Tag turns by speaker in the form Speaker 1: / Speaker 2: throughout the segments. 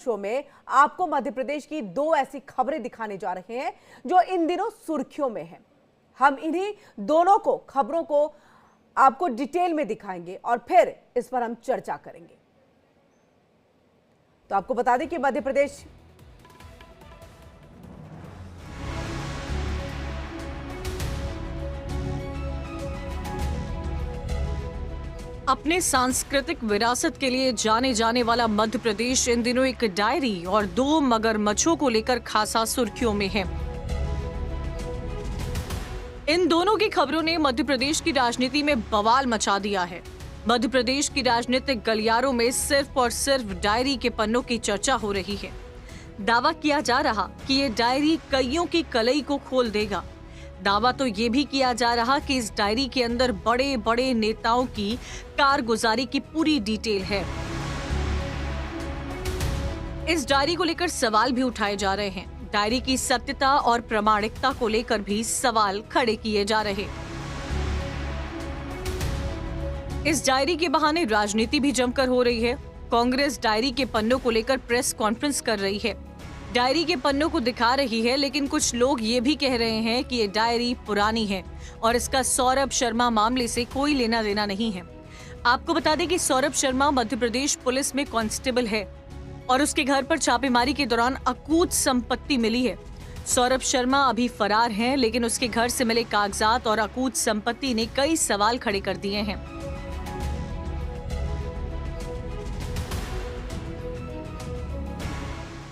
Speaker 1: Show में आपको मध्य प्रदेश की दो ऐसी खबरें दिखाने जा रहे हैं जो इन दिनों सुर्खियों में हैं। हम इन्हीं दोनों को खबरों को आपको डिटेल में दिखाएंगे और फिर इस पर हम चर्चा करेंगे। तो आपको बता दें कि मध्य प्रदेश
Speaker 2: अपने सांस्कृतिक विरासत के लिए जाने जाने वाला मध्य प्रदेश इन दिनों एक डायरी और दो मगरमच्छों को लेकर खासा सुर्खियों में है। इन दोनों की खबरों ने मध्य प्रदेश की राजनीति में बवाल मचा दिया है। मध्य प्रदेश की राजनीतिक गलियारों में सिर्फ और सिर्फ डायरी के पन्नों की चर्चा हो रही है। दावा किया जा रहा कि ये डायरी कईयों की कलई को खोल देगा। दावा तो ये भी किया जा रहा कि इस डायरी के अंदर बड़े बड़े नेताओं की कारगुजारी की पूरी डिटेल है। इस डायरी को लेकर सवाल भी उठाए जा रहे हैं। डायरी की सत्यता और प्रामाणिकता को लेकर भी सवाल खड़े किए जा रहे। इस डायरी के बहाने राजनीति भी जमकर हो रही है। कांग्रेस डायरी के पन्नों को लेकर प्रेस कॉन्फ्रेंस कर रही है, डायरी के पन्नों को दिखा रही है, लेकिन कुछ लोग ये भी कह रहे हैं कि ये डायरी पुरानी है और इसका सौरभ शर्मा मामले से कोई लेना देना नहीं है। आपको बता दें कि सौरभ शर्मा मध्य प्रदेश पुलिस में कांस्टेबल है और उसके घर पर छापेमारी के दौरान अकूत संपत्ति मिली है। सौरभ शर्मा अभी फरार हैं, लेकिन उसके घर से मिले कागजात और अकूत संपत्ति ने कई सवाल खड़े कर दिए हैं।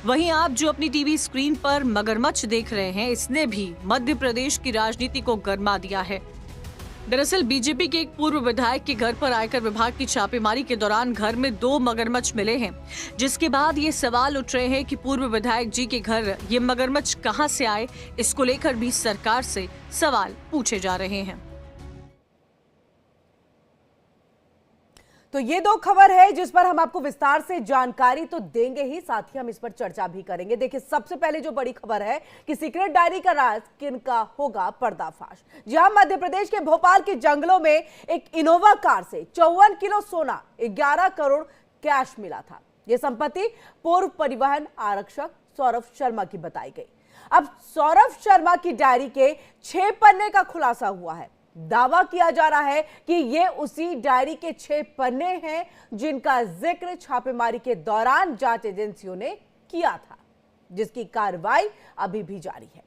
Speaker 2: वहीं आप जो अपनी टीवी स्क्रीन पर मगरमच्छ देख रहे हैं, इसने भी मध्य प्रदेश की राजनीति को गरमा दिया है। दरअसल बीजेपी के एक पूर्व विधायक के घर पर आयकर विभाग की छापेमारी के दौरान घर में दो मगरमच्छ मिले हैं, जिसके बाद ये सवाल उठ रहे हैं कि पूर्व विधायक जी के घर ये मगरमच्छ कहां से आए। इसको लेकर भी सरकार से सवाल पूछे जा रहे हैं।
Speaker 1: तो ये दो खबर है जिस पर हम आपको विस्तार से जानकारी तो देंगे ही, साथ ही हम इस पर चर्चा भी करेंगे। देखिए, सबसे पहले जो बड़ी खबर है कि सीक्रेट डायरी का राज किनका होगा पर्दाफाश। जहां मध्य प्रदेश के भोपाल के जंगलों में एक इनोवा कार से 54 किलो सोना, 11 करोड़ कैश मिला था। यह संपत्ति पूर्व परिवहन आरक्षक सौरभ शर्मा की बताई गई। अब सौरभ शर्मा की डायरी के 6 पन्ने का खुलासा हुआ है। दावा किया जा रहा है कि ये उसी डायरी के 6 पन्ने हैं जिनका जिक्र छापेमारी के दौरान जांच एजेंसियों ने किया था, जिसकी कार्रवाई अभी भी जारी है।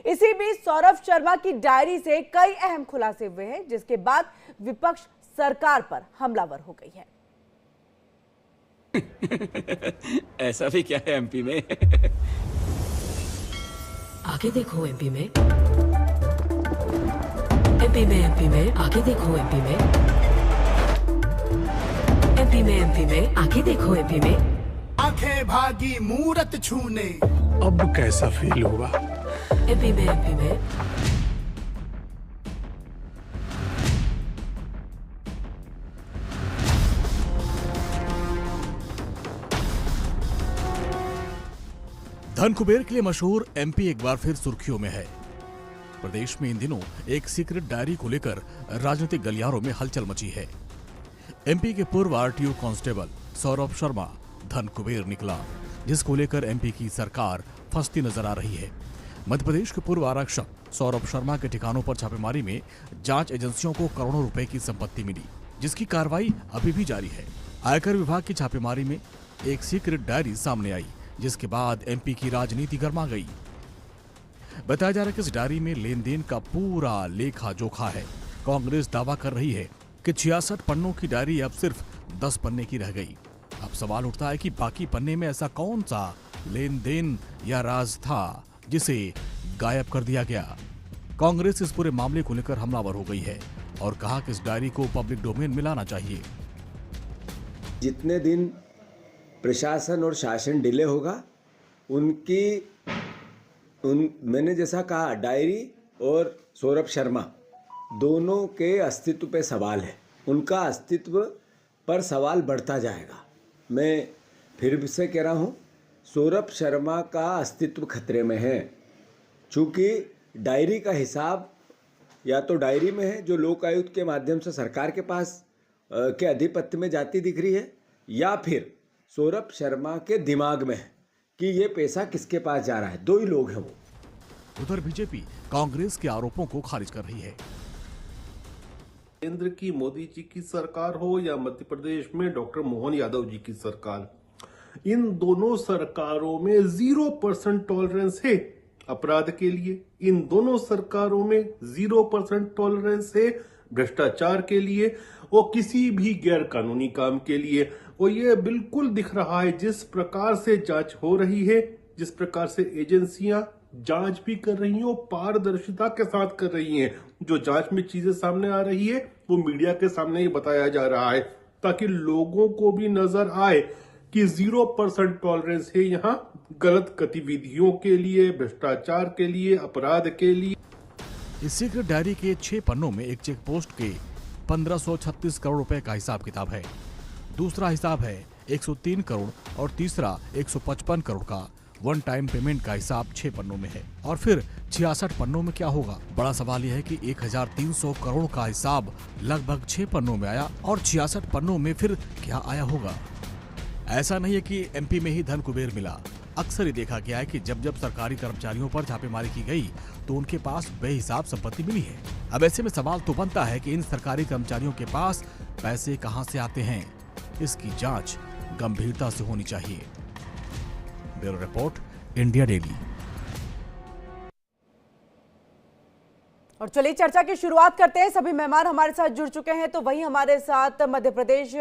Speaker 1: इसी बीच सौरभ शर्मा की डायरी से कई अहम खुलासे हुए हैं, जिसके बाद विपक्ष सरकार पर हमलावर हो गई है।
Speaker 3: ऐसा भी क्या है एमपी में?
Speaker 4: आगे देखो एमपी में, एमपी में आगे देखो एमपी में, एमपी में आगे देखो एमपी में।
Speaker 5: आंखें भागी मूरत छूने,
Speaker 6: अब कैसा फील हुआ?
Speaker 4: एमपी में
Speaker 7: धन कुबेर के लिए मशहूर एमपी एक बार फिर सुर्खियों में है। प्रदेश में इन दिनों एक सीक्रेट डायरी को लेकर राजनीतिक गलियारों में हलचल मची है। एमपी के पूर्व आरटीओ कांस्टेबल सौरभ शर्मा धन कुबेर निकला, जिसको लेकर एमपी की सरकार फंसती नजर आ रही है। मध्य प्रदेश के पूर्व आरक्षक सौरभ शर्मा के ठिकानों पर छापेमारी में जांच एजेंसियों को करोड़ों रुपए की संपत्ति मिली, जिसकी कार्रवाई अभी भी जारी है। आयकर विभाग की छापेमारी में एक सीक्रेट डायरी सामने आई, जिसके बाद एमपी की राजनीति गर्मा गई। बताया जा रहा है कि इस डायरी में लेन देन का पूरा लेखा जोखा है। कांग्रेस दावा कर रही है कि 66 पन्नों की डायरी अब सिर्फ 10 पन्ने की रह गई। अब सवाल उठता है कि बाकी पन्ने में ऐसा कौन सा लेन देन या राज था जिसे गायब कर दिया गया। कांग्रेस इस पूरे मामले को लेकर हमलावर हो गई है और कहा कि इस डायरी को पब्लिक डोमेन में लाना चाहिए।
Speaker 8: जितने दिन प्रशासन और शासन डिले होगा, मैंने जैसा कहा, डायरी और सौरभ शर्मा दोनों के अस्तित्व पे सवाल है। उनका अस्तित्व पर सवाल बढ़ता जाएगा। मैं फिर से कह रहा हूँ, सौरभ शर्मा का अस्तित्व खतरे में है, चूँकि डायरी का हिसाब या तो डायरी में है जो लोकायुक्त के माध्यम से सरकार के पास के अधिपत्य में जाती दिख रही है, या फिर सौरभ शर्मा के दिमाग में है कि ये पैसा किसके पास जा रहा है। दो ही लोग हैं वो।
Speaker 7: उधर बीजेपी कांग्रेस के आरोपों को खारिज कर रही है।
Speaker 3: केंद्र की मोदी जी की सरकार हो या मध्य प्रदेश में डॉक्टर मोहन यादव जी की सरकार, इन दोनों सरकारों में 0% टॉलरेंस है अपराध के लिए। इन दोनों सरकारों में 0% टॉलरेंस है भ्रष्टाचार के लिए और किसी भी गैर कानूनी काम के लिए। और ये बिल्कुल दिख रहा है जिस प्रकार से जांच हो रही है, जिस प्रकार से एजेंसियां जांच भी कर रही हैं और पारदर्शिता के साथ कर रही हैं। जो जांच में चीजें सामने आ रही है वो मीडिया के सामने ही बताया जा रहा है ताकि लोगों को भी नजर आए कि 0% टॉलरेंस है यहाँ गलत गतिविधियों के लिए, भ्रष्टाचार के लिए, अपराध के लिए।
Speaker 7: इस सीक्रेट डायरी के 6 पन्नों में एक चेक पोस्ट के 1536 करोड़ रुपए का हिसाब किताब है। दूसरा हिसाब है 103 करोड़ और तीसरा 155 करोड़ का वन टाइम पेमेंट का हिसाब 6 पन्नों में है। और फिर 66 पन्नों में क्या होगा? बड़ा सवाल यह है कि 1300 करोड़ का हिसाब लगभग 6 पन्नों में आया और 66 पन्नों में फिर क्या आया होगा? ऐसा नहीं है कि एमपी में ही धन कुबेर मिला। अक्सर ही देखा गया है कि जब जब सरकारी कर्मचारियों पर छापेमारी की गई तो उनके पास बेहिसाब संपत्ति मिली है। अब ऐसे में सवाल तो बनता है कि इन सरकारी कर्मचारियों के पास पैसे कहां से आते हैं। इसकी जांच गंभीरता से होनी चाहिए। Bureau report, India daily.
Speaker 1: और चलिए चर्चा की शुरुआत करते हैं। सभी मेहमान हमारे साथ जुड़ चुके हैं, तो वहीं हमारे साथ मध्य प्रदेश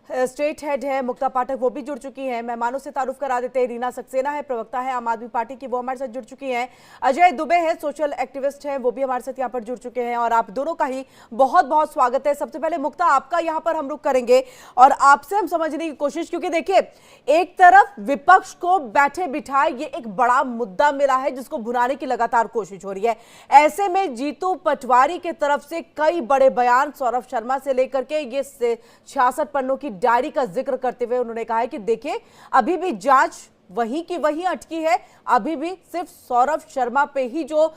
Speaker 1: स्टेट हेड है मुक्ता पाठक, वो भी जुड़ चुकी हैं। मेहमानों से तारुफ करा देते हैं। रीना सक्सेना है, प्रवक्ता है आम आदमी पार्टी की, वो हमारे साथ जुड़ चुकी हैं। अजय दुबे है, सोशल एक्टिविस्ट हैं, वो भी हमारे साथ यहाँ पर जुड़ चुके हैं। और आप दोनों का ही बहुत बहुत स्वागत है। सबसे पहले मुक्ता, आपका यहाँ पर हम रुख करेंगे और आपसे हम समझने की कोशिश, क्योंकि देखिए एक तरफ विपक्ष को बैठे बिठाए ये एक बड़ा मुद्दा मिला है जिसको भुनाने की लगातार कोशिश हो रही है। ऐसे में जीतू पटवारी के तरफ से कई बड़े बयान सौरभ शर्मा से लेकर के ये 66 पन्नों की डायरी का जिक्र करते हुए उन्होंने कहा है कि देखिए अभी भी जांच वहीं की वहीं अटकी है, अभी भी सिर्फ सौरभ शर्मा पे ही जो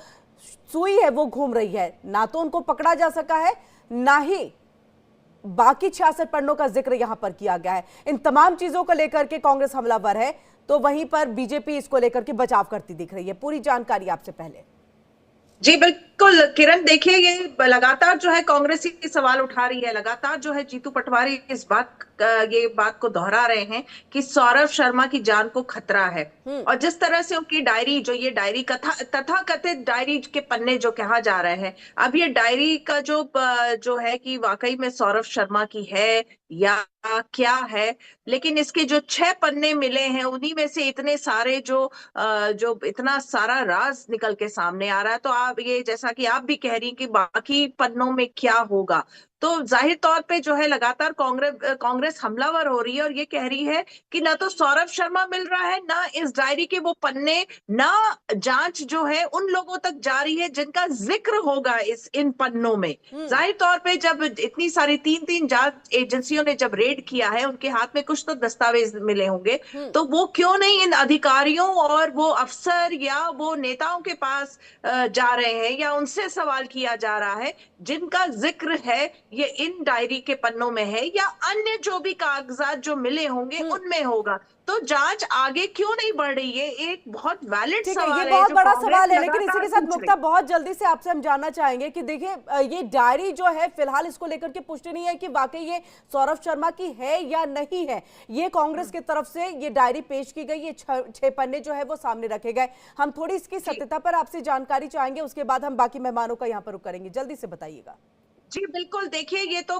Speaker 1: सुई है वो घूम रही है। ना तो उनको पकड़ा जा सका है, ना ही बाकी 66 पन्नों का जिक्र यहां पर किया गया है। इन तमाम चीजों को लेकर के कांग्रेस हमलावर है, तो वहीं पर बीजेपी इसको लेकर के बचाव करती दिख रही है। पूरी जानकारी आपसे पहले।
Speaker 9: जी बिल्कुल किरण, देखिए ये लगातार जो है कांग्रेस की सवाल उठा रही है, लगातार जो है जीतू पटवारी ये बात को दोहरा रहे हैं कि सौरभ शर्मा की जान को खतरा है। और जिस तरह से उनकी डायरी, जो ये डायरी तथाकथित डायरी के पन्ने जो कहा जा रहे हैं, अब ये डायरी का जो है कि वाकई में सौरभ शर्मा की है या क्या है, लेकिन इसके जो 6 पन्ने मिले हैं उन्हीं में से इतने सारे जो इतना सारा राज निकल के सामने आ रहा है। तो आप ये, जैसा कि आप भी कह रही हैं कि बाकी पन्नों में क्या होगा, तो जाहिर तौर पे जो है लगातार कांग्रेस हमलावर हो रही है और ये कह रही है कि ना तो सौरभ शर्मा मिल रहा है, ना इस डायरी के वो पन्ने, ना जांच जो है उन लोगों तक जा रही है जिनका जिक्र होगा इन पन्नों में। जाहिर तौर पे जब इतनी सारी 3 जांच एजेंसियों ने जब रेड किया है, उनके हाथ में कुछ तो दस्तावेज मिले होंगे, तो वो क्यों नहीं इन अधिकारियों और वो अफसर या वो नेताओं के पास जा रहे हैं या उनसे सवाल किया जा रहा है जिनका जिक्र है ये इन डायरी के पन्नों में है या अन्य जो भी कागजात जो मिले होंगे उनमें होगा। तो जांच आगे क्यों नहीं बढ़ रही है, एक बहुत वैलिड सवाल है,
Speaker 1: ये बहुत बड़ा सवाल है। लेकिन इसी के साथ मुक्ता, बहुत जल्दी से आपसे हम जानना चाहेंगे कि देखिए ये डायरी जो है फिलहाल इसको लेकर के पुष्टि नहीं है कि वाकई ये सौरभ शर्मा की है या नहीं है। ये कांग्रेस की तरफ से ये डायरी पेश की गई, ये 6 पन्ने जो है वो सामने रखे गए। हम थोड़ी इसकी सत्यता पर आपसे जानकारी चाहेंगे, उसके बाद हम बाकी मेहमानों का यहाँ पर रुख करेंगे। जल्दी से बताइएगा।
Speaker 9: जी बिल्कुल, देखिए ये तो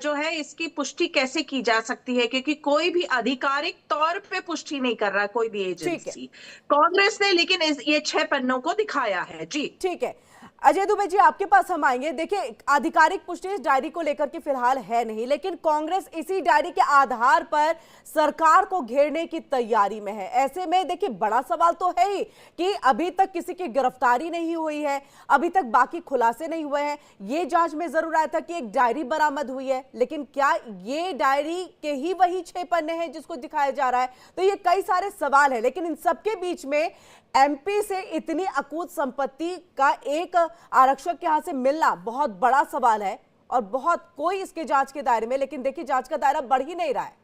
Speaker 9: जो है इसकी पुष्टि कैसे की जा सकती है, क्योंकि कोई भी आधिकारिक तौर पे पुष्टि नहीं कर रहा कोई भी एजेंसी। कांग्रेस ने लेकिन ये 6 पन्नों को दिखाया है। जी
Speaker 1: ठीक है, अजय दुबे जी आपके पास हम आएंगे। देखिए आधिकारिक पुष्टि इस डायरी को लेकर के फिलहाल है नहीं, लेकिन कांग्रेस इसी डायरी के आधार पर सरकार को घेरने की तैयारी में है। ऐसे में देखिए बड़ा सवाल तो है ही कि अभी तक किसी की गिरफ्तारी नहीं हुई है, अभी तक बाकी खुलासे नहीं हुए हैं। ये जांच में जरूर आया था कि एक डायरी बरामद हुई है, लेकिन क्या ये डायरी के ही वही 6 पन्ने हैं जिसको दिखाया जा रहा है? तो ये कई सारे सवाल है, लेकिन इन सबके बीच में एमपी से इतनी अकूत संपत्ति का एक आरक्षक के यहां से मिलना बहुत बड़ा सवाल है और बहुत कोई इसके जांच के दायरे में, लेकिन देखिए जांच का दायरा बढ़ ही नहीं रहा है।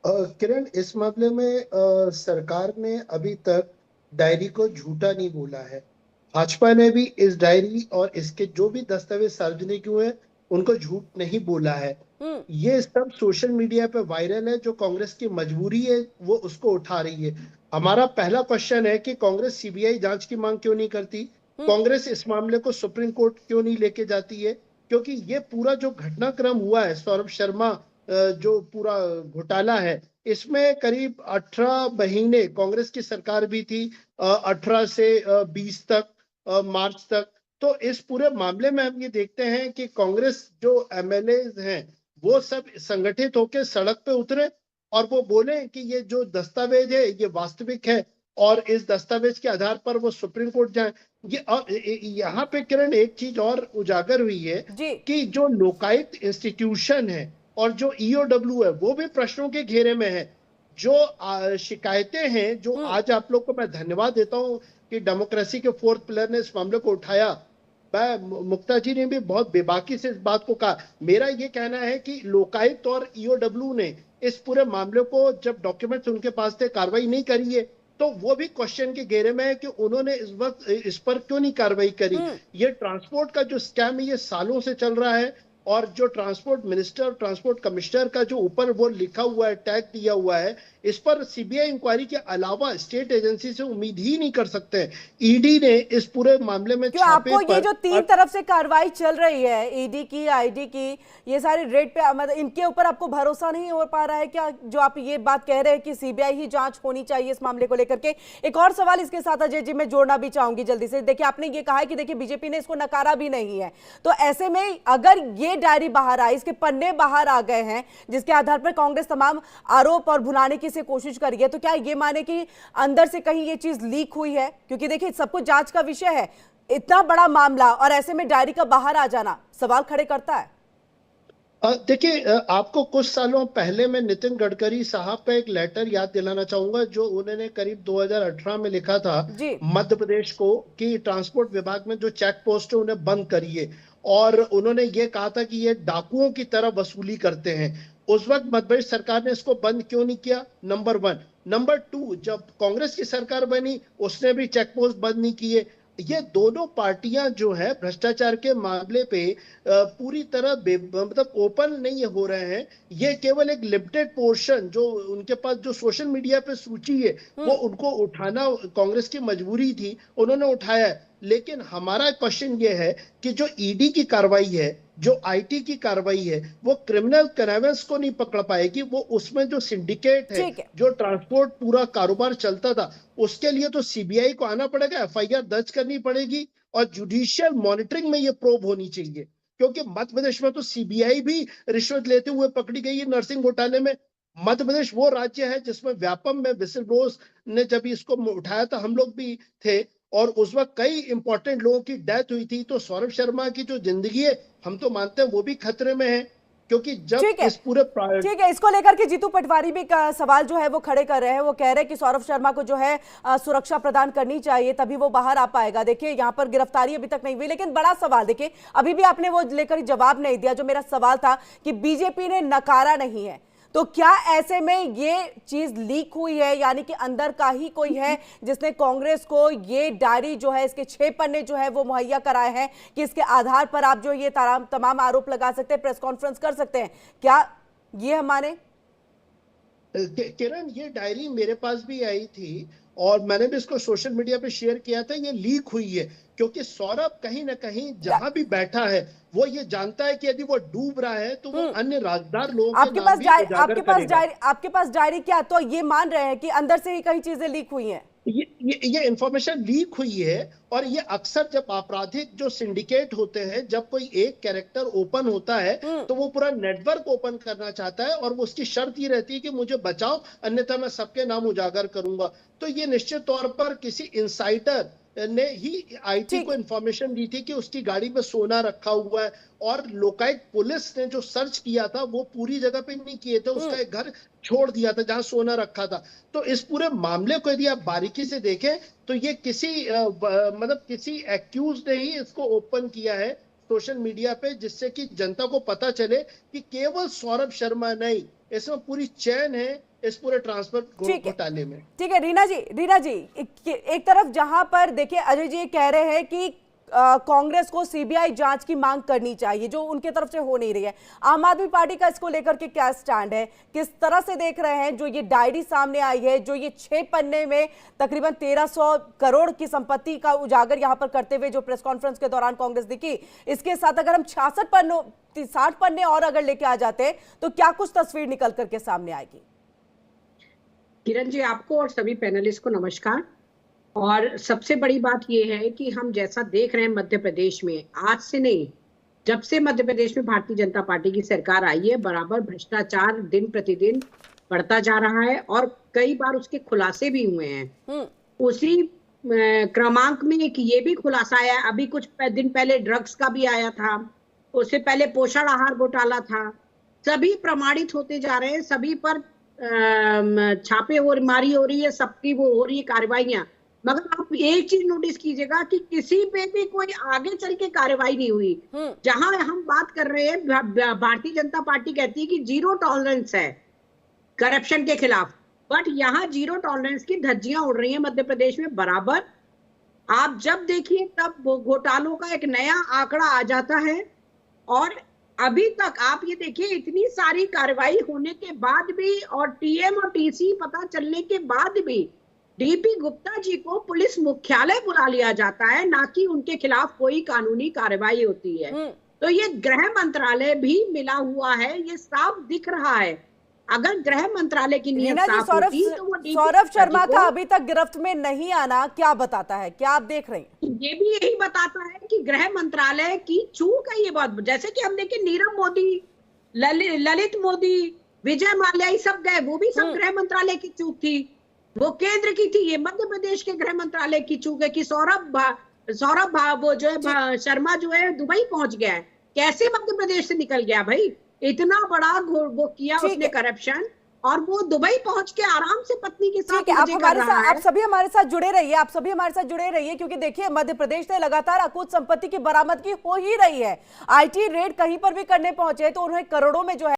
Speaker 10: किरण, इस मामले में सरकार ने अभी तक डायरी को झूठा नहीं बोला है। भाजपा ने भी इस डायरी और इसके जो भी दस्तावेज सार्वजनिक हुए उनको झूठ नहीं बोला है। ये सब सोशल मीडिया पे वायरल है। जो कांग्रेस की मजबूरी है वो उसको उठा रही है। हमारा पहला क्वेश्चन है कि कांग्रेस सीबीआई जांच की मांग क्यों नहीं करती? कांग्रेस इस मामले को सुप्रीम कोर्ट क्यों नहीं लेके जाती है? क्योंकि ये पूरा जो घटनाक्रम हुआ है, सौरभ शर्मा जो पूरा घोटाला है, इसमें करीब 18 महीने कांग्रेस की सरकार भी थी, 18 से 20 तक, मार्च तक। तो इस पूरे मामले में हम ये देखते हैं कि कांग्रेस जो एमएलए हैं वो सब संगठित होकर सड़क पे उतरे और वो बोले कि ये जो दस्तावेज है ये वास्तविक है और इस दस्तावेज के आधार पर वो सुप्रीम कोर्ट जाए। यहाँ पे किरण एक चीज और उजागर हुई है कि जो लोकायुक्त इंस्टीट्यूशन है और जो ईओडब्ल्यू है वो भी प्रश्नों के घेरे में है। जो शिकायतें हैं, जो आज आप लोग को मैं धन्यवाद देता हूं कि डेमोक्रेसी के फोर्थ पिलर ने इस मामले को उठाया। मुक्ता जी ने भी बहुत बेबाकी से इस बात को कहा। मेरा ये कहना है कि लोकायुक्त और ईओडब्ल्यू ने इस पूरे मामले को, जब डॉक्यूमेंट्स उनके पास थे, कार्रवाई नहीं करी है, तो वो भी क्वेश्चन के घेरे में है कि उन्होंने इस वक्त इस पर क्यों नहीं कार्रवाई करी। ये ट्रांसपोर्ट का जो स्कैम है ये सालों से चल रहा है और जो ट्रांसपोर्ट मिनिस्टर, ट्रांसपोर्ट कमिश्नर का जो ऊपर वो लिखा हुआ है, टैग दिया हुआ है, इस पर सीबीआई इंक्वायरी के अलावा स्टेट एजेंसी से उम्मीद ही नहीं कर सकते हैं। ईडी ने इस पूरे मामले में
Speaker 1: क्यों आपको ये जो तीन तरफ से कार्रवाई चल रही है, ईडी की, आईडी की, ये सारी रेड पे, मतलब इनके ऊपर आपको भरोसा नहीं हो पा रहा है क्या? जो आप ये बात कह रहे हैं कि सीबीआई ही जांच होनी चाहिए इस मामले को लेकर के। एक और सवाल इसके साथ अजय जी मैं जोड़ना भी चाहूंगी जल्दी से। देखिए, आपने ये कहा है कि देखिए बीजेपी ने इसको नकारा भी नहीं है, तो ऐसे में अगर ये डायरी बाहर आई, इसके पन्ने बाहर आ गए हैं जिसके आधार पर कांग्रेस तमाम आरोप और भुनाने की से कोशिश करी है, तो क्या ये माने कि अंदर से कहीं ये चीज लीक हुई है? क्योंकि देखिए सब कुछ जांच का विषय है, इतना बड़ा मामला और ऐसे में डायरी का बाहर आ जाना सवाल खड़े करता है।
Speaker 10: देखिए, आपको कुछ सालों पहले मैं नितिन गडकरी साहब का एक लेटर याद दिलाना चाहूंगा जो उन्होंने करीब 2018 में लिखा था मध्य प्रदेश को कि ट्रांसपोर्ट विभाग में जो चेक पोस्ट है उन्हें बंद करिए। और उन्होंने ये कहा था कि ये डाकुओं की तरह वसूली करते हैं। उस वक्त मध्य प्रदेश सरकार ने इसको बंद क्यों नहीं किया? नंबर 1। नंबर 2, जब कांग्रेस की सरकार बनी उसने भी चेक पोस्ट बंद नहीं किए। ये दोनों पार्टियां जो है भ्रष्टाचार के मामले पे पूरी तरह मतलब ओपन नहीं हो रहे हैं। ये केवल एक लिमिटेड पोर्शन जो उनके पास जो सोशल मीडिया पे सूची है वो उनको उठाना कांग्रेस की मजबूरी थी, उन्होंने उठाया है। लेकिन हमारा क्वेश्चन ये है कि जो ईडी की कार्रवाई है, जो आईटी की कार्रवाई है, वो क्रिमिनल कनेवेंस को नहीं पकड़ पाएगी। वो उसमें जो सिंडिकेट है, जो ट्रांसपोर्ट पूरा कारोबार चलता था, उसके लिए तो सीबीआई को आना पड़ेगा, एफआईआर दर्ज करनी पड़ेगी और जुडिशियल मॉनिटरिंग में ये प्रोब होनी चाहिए। क्योंकि मध्य प्रदेश में तो सीबीआई भी रिश्वत लेते हुए पकड़ी गई है नर्सिंग घोटाले में। मध्य प्रदेश वो राज्य है जिसमें व्यापम में विसिल ब्लोअर्स ने जब इसको उठाया था, हम लोग भी थे और उस वक्त कई इंपॉर्टेंट लोगों की डेथ हुई थी। तो सौरभ शर्मा की जो जिंदगी है हम तो मानते हैं वो भी खतरे में है, क्योंकि जब इस पूरे ठीक
Speaker 1: है, इसको लेकर के जीतू पटवारी भी का सवाल जो है वो खड़े कर रहे हैं। वो कह रहे हैं कि सौरभ शर्मा को जो है सुरक्षा प्रदान करनी चाहिए, तभी वो बाहर आ पाएगा। देखिए, यहाँ पर गिरफ्तारी अभी तक नहीं हुई, लेकिन बड़ा सवाल देखिए, अभी भी आपने वो लेकर जवाब नहीं दिया जो मेरा सवाल था कि बीजेपी ने नकारा नहीं है, तो क्या ऐसे में ये चीज लीक हुई है, यानी कि अंदर का ही कोई है जिसने कांग्रेस को ये डायरी जो है, इसके 6 पन्ने जो है वो मुहैया कराए हैं कि इसके आधार पर आप जो ये तमाम आरोप लगा सकते हैं, प्रेस कॉन्फ्रेंस कर सकते हैं? क्या ये हम माने?
Speaker 10: किरण, ये डायरी मेरे पास भी आई थी और मैंने भी इसको सोशल मीडिया पे शेयर किया था। ये लीक हुई है क्योंकि सौरभ कहीं ना कहीं जहां भी बैठा है वो ये जानता है कि यदि वो डूब रहा है तो वो अन्य राजदार लोगों के नाम भी उजागर करेगा।
Speaker 1: आपके पास डायरी क्या, तो ये मान रहे हैं कि अंदर से ही कई चीजें लीक हुई हैं?
Speaker 10: ये इंफॉर्मेशन लीक हुई है और ये अक्सर जब आपराधिक जो सिंडिकेट होते हैं, जब कोई एक कैरेक्टर ओपन होता है तो वो पूरा नेटवर्क ओपन करना चाहता है और वो उसकी शर्त ये रहती है कि मुझे बचाओ अन्यथा मैं सबके नाम उजागर करूंगा। तो ये निश्चित तौर पर किसी इनसाइडर ने ही आईटी को इंफॉर्मेशन दी थी कि उसकी गाड़ी में सोना रखा हुआ है और लोकायुक्त पुलिस ने जो सर्च किया था वो पूरी जगह पे नहीं किए थे, उसका एक घर छोड़ दिया था जहां सोना रखा था। तो इस पूरे मामले को यदि आप बारीकी से देखें तो ये किसी मतलब किसी एक्यूज ने ही इसको ओपन किया है सोशल मीडिया पे, जिससे कि जनता को पता चले कि केवल सौरभ शर्मा नहीं इसमें पूरी चैन है इस पूरे ट्रांसफर घोटाले में।
Speaker 1: ठीक है रीना जी, एक तरफ जहां पर देखिए अजय जी कह रहे हैं कि कांग्रेस को सीबीआई जांच की मांग करनी चाहिए, जो उनके तरफ से हो नहीं रही है। आम आदमी पार्टी का इसको लेकर के क्या स्टैंड है, किस तरह से देख रहे हैं जो ये डायरी सामने आई है, जो ये 6 पन्ने में तकरीबन 1300 करोड़ की संपत्ति का उजागर यहां पर करते हुए जो प्रेस कॉन्फ्रेंस के दौरान कांग्रेस दिखी, इसके साथ अगर हम 60 पन्ने और अगर लेके आ जाते हैं तो क्या कुछ तस्वीर निकल करके सामने आएगी?
Speaker 11: किरण जी, आपको और सभी पैनलिस्ट को नमस्कार। और सबसे बड़ी बात यह है कि हम जैसा देख रहे हैं मध्य प्रदेश में, आज से नहीं, जब से मध्य प्रदेश में भारतीय जनता पार्टी की सरकार आई है, बराबर भ्रष्टाचार दिन प्रतिदिन बढ़ता जा रहा है और कई बार उसके खुलासे भी हुए हैं। उसी क्रमांक में एक ये भी खुलासा आया, अभी कुछ दिन पहले ड्रग्स का भी आया था, उससे पहले पोषण आहार घोटाला था। सभी प्रमाणित होते जा रहे हैं, सभी पर छापे मारी हो रही है, सबकी वो हो रही है कार्रवाइयां। मगर आप एक चीज नोटिस कीजिएगा कि किसी पे भी कोई आगे चल के कार्रवाई नहीं हुई। जहां हम बात कर रहे हैं, भारतीय जनता पार्टी कहती है कि 0 टॉलरेंस है करप्शन के खिलाफ, बट यहाँ 0 टॉलरेंस की धज्जियां उड़ रही हैं मध्य प्रदेश में बराबर। आप जब देखिए तब घोटालों का एक नया आंकड़ा आ जाता है। और अभी तक आप ये देखिए, इतनी सारी कार्रवाई होने के बाद भी और टीएम और टीसी पता चलने के बाद भी डीपी गुप्ता जी को पुलिस मुख्यालय बुला लिया जाता है, ना कि उनके खिलाफ कोई कानूनी कार्रवाई होती है। तो ये गृह मंत्रालय भी मिला हुआ है, ये साफ दिख रहा है। अगर गृह मंत्रालय की नीयत साफ होती तो वो
Speaker 1: सौरभ शर्मा का अभी तक गिरफ्त में नहीं आना क्या बताता है, क्या आप देख रहे हैं?
Speaker 11: ये भी यही बताता है कि गृह मंत्रालय की चूक है ये बहुत। जैसे कि हम देखें, नीरव मोदी, ललित मोदी, विजय माल्या, ये सब गए, वो भी सब गृह मंत्रालय की चूक थी, वो केंद्र की थी। ये मध्य प्रदेश के गृह मंत्रालय की चूक है कि सौरभ वो जो है शर्मा जो है दुबई पहुंच गया है। कैसे मध्य प्रदेश से निकल गया भाई? इतना बड़ा वो किया उसने करप्शन, और वो दुबई पहुंच के आराम से पत्नी के साथ
Speaker 1: आप सभी हमारे साथ जुड़े रहिए, क्योंकि देखिए मध्य प्रदेश से लगातार अकूत संपत्ति की बरामदगी हो ही रही है। आईटी रेड कहीं पर भी करने पहुंचे तो उन्हें करोड़ों में जो है